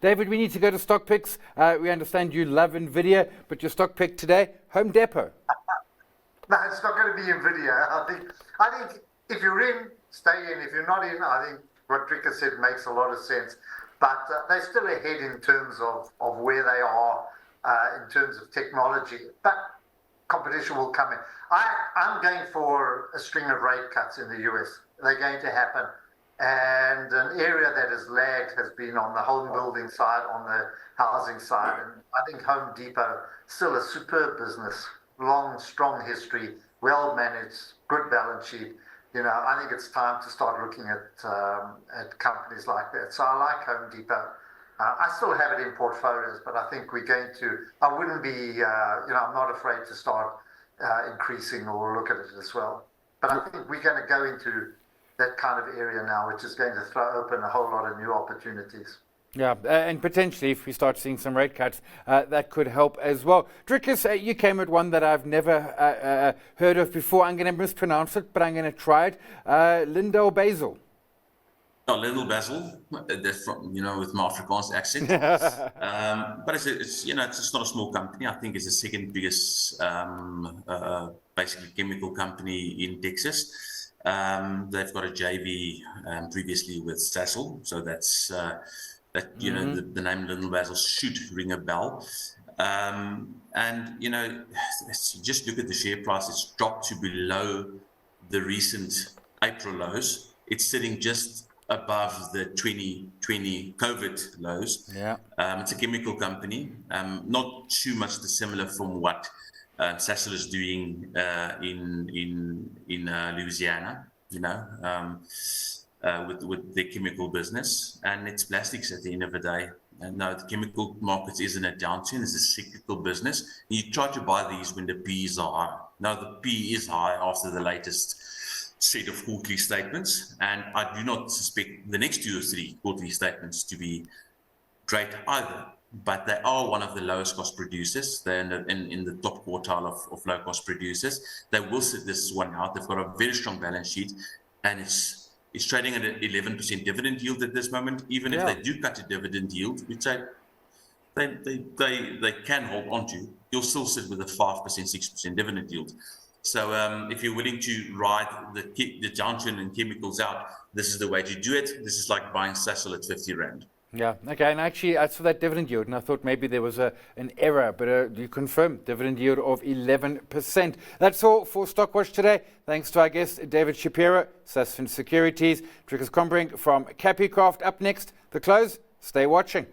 David, we need to go to stock picks. We understand you love NVIDIA, but your stock pick today, Home Depot. No, it's not going to be NVIDIA. I think if you're in, stay in. If you're not in, I think what Drikus said makes a lot of sense. But they're still ahead in terms of where they are in terms of technology. But competition will come in. I'm going for a string of rate cuts in the US. They're going to happen. And an area that has lagged has been on the home building side, on the housing side. And I think Home Depot, still a superb business, long, strong history, well managed, good balance sheet. I think it's time to start looking at companies like that. So I like Home Depot. I still have it in portfolios, but I think I wouldn't be, I'm not afraid to start increasing or look at it as well. But I think we're going to go into that kind of area now, which is going to throw open a whole lot of new opportunities. Yeah, and potentially if we start seeing some rate cuts, that could help as well. Drikus, you came at one that I've never heard of before. I'm going to mispronounce it, but I'm going to try it. LyondellBassel. Oh, LyondellBassel, that's from, with my Afrikaans accent. But it's not a small company. I think it's the second biggest, basically chemical company in Texas. They've got a JV previously with Sasfin, so that's the name LyondellBassel should ring a bell. Just look at the share price. It's dropped to below the recent April lows. It's sitting just above the 2020 COVID lows. Yeah. It's a chemical company, not too much dissimilar from what Sasfin is doing in Louisiana, with the chemical business, and it's plastics at the end of the day. And no, the chemical market isn't a downturn; it's a cyclical business. You try to buy these when the P's are high. Now the P is high after the latest set of quarterly statements, and I do not suspect the next 2 or 3 quarterly statements to be great either. But they are one of the lowest cost producers. They're in the top quartile of low cost producers. They will sit this one out. They've got a very strong balance sheet, and it's trading at an 11% dividend yield at this moment. Even if they do cut a dividend yield, which they can hold on to, you'll still sit with a 5%, 6% dividend yield. So if you're willing to ride the downturn in chemicals out, this is the way to do it. This is like buying Sasfin at 50 Rand. Yeah, okay, and actually I saw that dividend yield and I thought maybe there was an error, but you confirmed dividend yield of 11%. That's all for Stockwatch today. Thanks to our guest, David Shapiro, Sasfin Securities, Drikus Combrinck from Capicraft. Up next, The Close. Stay watching.